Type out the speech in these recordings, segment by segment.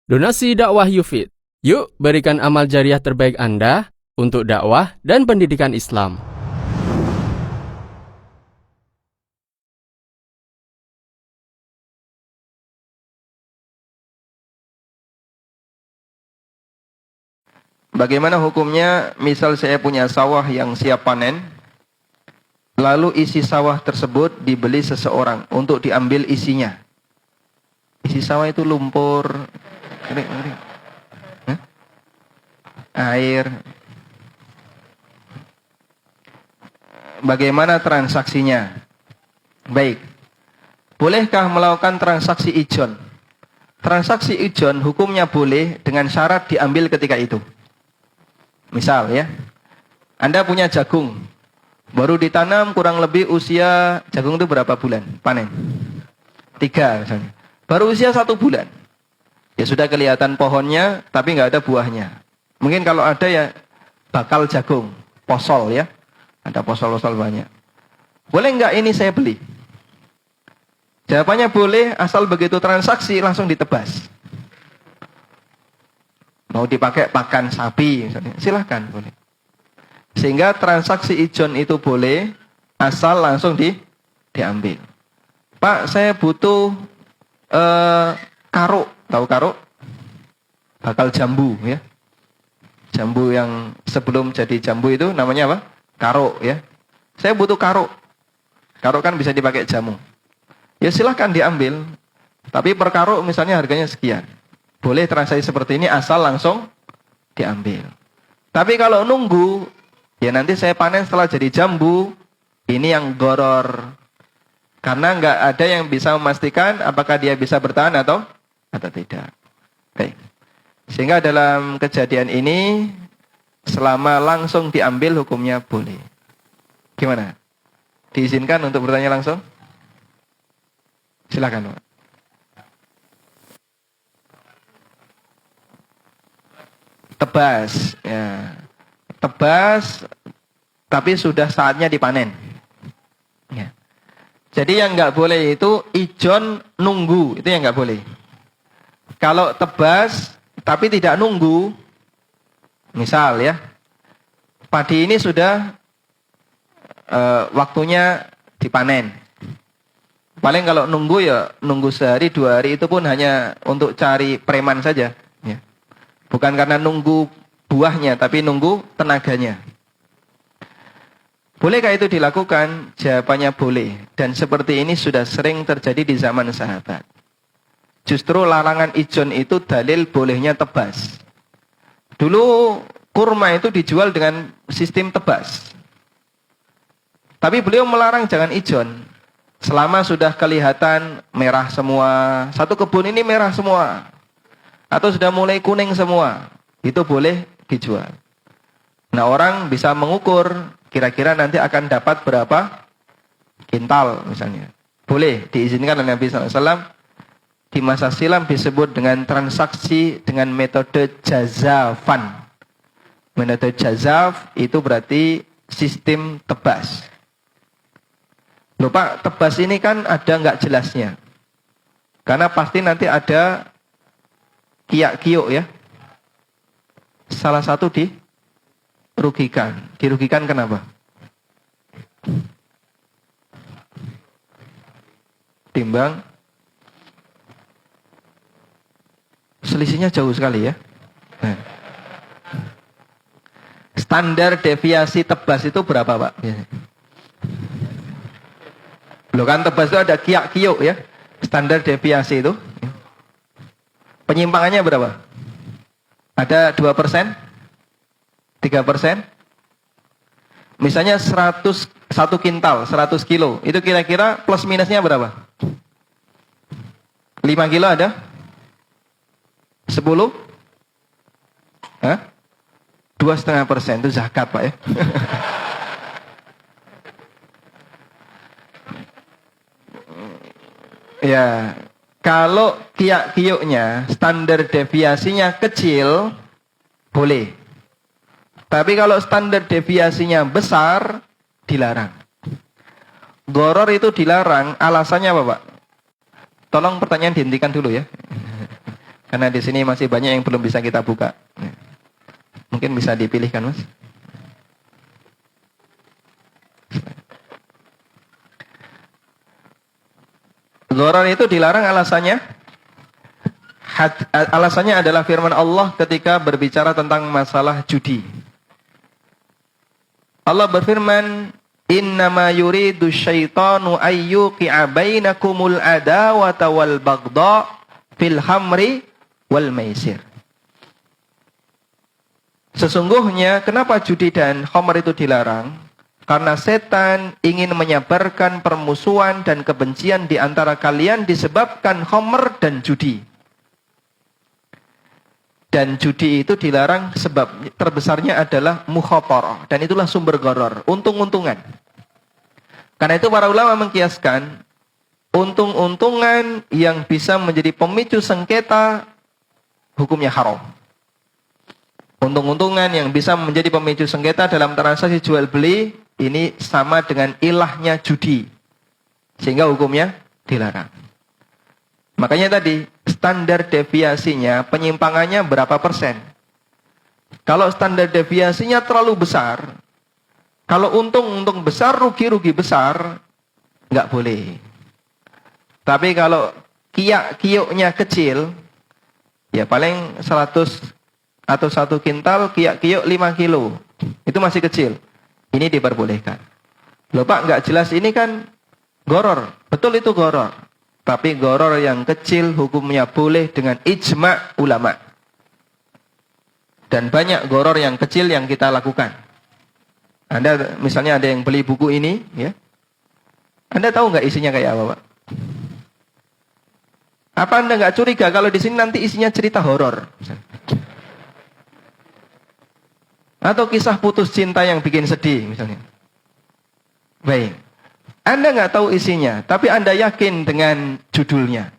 Donasi dakwah Yufid. Yuk berikan amal jariah terbaik Anda untuk dakwah dan pendidikan Islam. Bagaimana hukumnya misal saya punya sawah yang siap panen, lalu isi sawah tersebut dibeli seseorang untuk diambil isinya. Isi sawah itu lumpur, kering. Air. Bagaimana transaksinya? Baik. Bolehkah melakukan transaksi ijon? Transaksi ijon hukumnya boleh dengan syarat diambil ketika itu. Misal ya, Anda punya jagung, baru ditanam kurang lebih usia jagung itu berapa bulan panen? 3 misalnya. Baru usia 1 bulan. Ya sudah kelihatan pohonnya, tapi nggak ada buahnya. Mungkin kalau ada ya bakal jagung, posol ya. Ada posol-posol banyak. Boleh nggak ini saya beli? Jawabannya boleh, asal begitu transaksi langsung ditebas. Mau dipakai pakan sapi misalnya, silahkan boleh. Sehingga transaksi ijon itu boleh, asal langsung diambil. Pak, saya butuh karuk, tahu karuk? Bakal jambu ya. Jambu yang sebelum jadi jambu itu namanya apa? Karuk ya. Saya butuh karuk. Karuk kan bisa dipakai jamu. Ya silahkan diambil. Tapi per karuk misalnya harganya sekian. Boleh transaksi seperti ini asal langsung diambil. Tapi kalau nunggu, ya nanti saya panen setelah jadi jambu. Ini yang goror. Karena nggak ada yang bisa memastikan apakah dia bisa bertahan atau tidak. Baik. Sehingga dalam kejadian ini, selama langsung diambil hukumnya boleh. Gimana? Diizinkan untuk bertanya langsung? Silakan, Pak. Tebas, ya. Tebas, tapi sudah saatnya dipanen. Ya. Jadi yang nggak boleh itu ijon nunggu, itu yang nggak boleh. Kalau tebas, tapi tidak nunggu, misal ya, padi ini sudah waktunya dipanen. Paling kalau nunggu ya nunggu sehari 2 hari itu pun hanya untuk cari preman saja. Ya. Bukan karena nunggu buahnya, tapi nunggu tenaganya. Bolehkah itu dilakukan? Jawabannya boleh. Dan seperti ini sudah sering terjadi di zaman sahabat. Justru larangan ijon itu dalil bolehnya tebas. Dulu kurma itu dijual dengan sistem tebas. Tapi beliau melarang jangan ijon. Selama sudah kelihatan merah semua. Satu kebun ini merah semua. Atau sudah mulai kuning semua. Itu boleh dijual. Nah orang bisa mengukur. Kira-kira nanti akan dapat berapa kintal misalnya. Boleh diizinkan oleh Nabi SAW. Di masa silam disebut dengan transaksi dengan metode jazafan. Metode jazaf itu berarti sistem tebas. Loh Pak, tebas ini kan ada nggak jelasnya. Karena pasti nanti ada kiak-kiuk ya. Salah satu dirugikan. Dirugikan kenapa? Timbang. Selisihnya jauh sekali ya. Standar deviasi tebas itu berapa Pak? Loh kan tebas itu ada kiak-kiuk ya. Standar deviasi itu. Penyimpangannya berapa? Ada 2%? 3%? Misalnya 1 kintal, 100 kilo. Itu kira-kira plus minusnya berapa? 5 kilo ada? 10? Hah? 2,5% itu zakat Pak ya. Ya, kalau kiak-kiuknya standar deviasinya kecil, boleh. Tapi kalau standar deviasinya besar, dilarang. Goror itu dilarang, alasannya apa Pak? Tolong pertanyaan dihentikan dulu ya. Karena di sini masih banyak yang belum bisa kita buka. Mungkin bisa dipilihkan, Mas. Gharar itu dilarang alasannya. Alasannya adalah firman Allah ketika berbicara tentang masalah judi. Allah berfirman, "Innama yuridu syaitanu ayyuqi'a bainakumul adawata wal baghdha fil hamri wal maisir." Sesungguhnya kenapa judi dan khamr itu dilarang? Karena setan ingin menyebarkan permusuhan dan kebencian di antara kalian disebabkan khamr dan judi. Dan judi itu dilarang sebab terbesarnya adalah mukhatarah. Dan itulah sumber gharar, untung-untungan. Karena itu para ulama mengkiaskan, untung-untungan yang bisa menjadi pemicu sengketa, hukumnya haram. Untung-untungan yang bisa menjadi pemicu sengketa dalam transaksi jual beli, ini sama dengan ilahnya judi. Sehingga hukumnya dilarang. Makanya tadi, standar deviasinya, penyimpangannya berapa persen? Kalau standar deviasinya terlalu besar, kalau untung besar, rugi besar, nggak boleh. Tapi kalau kiok-kioknya kecil, ya paling 100 atau 1 kintal, kiok 5 kilo. Itu masih kecil. Ini diperbolehkan. Loh Pak, nggak jelas ini kan gharar. Betul itu gharar. Tapi gharar yang kecil hukumnya boleh dengan ijma' ulama. Dan banyak gharar yang kecil yang kita lakukan. Anda misalnya ada yang beli buku ini, ya. Anda tahu nggak isinya kayak apa, Pak? Apa Anda nggak curiga kalau di sini nanti isinya cerita horor? Atau kisah putus cinta yang bikin sedih, misalnya. Baik. Anda nggak tahu isinya, tapi Anda yakin dengan judulnya.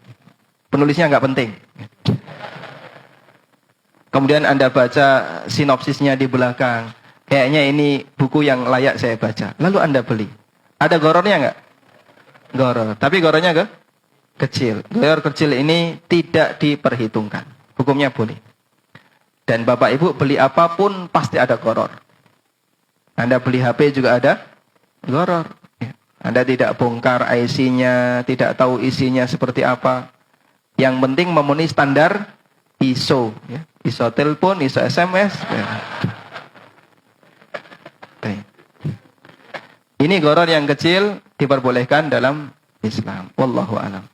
Penulisnya nggak penting. Kemudian Anda baca sinopsisnya di belakang. Kayaknya ini buku yang layak saya baca. Lalu Anda beli. Ada ghararnya nggak? Gharar. Tapi ghararnya kecil. Gharar kecil ini tidak diperhitungkan. Hukumnya boleh. Dan Bapak Ibu beli apapun pasti ada gharar. Anda beli HP juga ada gharar. Anda tidak bongkar IC-nya, tidak tahu isinya seperti apa. Yang penting memenuhi standar ISO. Ya. ISO telepon, ISO SMS. Ya. Ini gharar yang kecil diperbolehkan dalam Islam. Wallahu a'lam.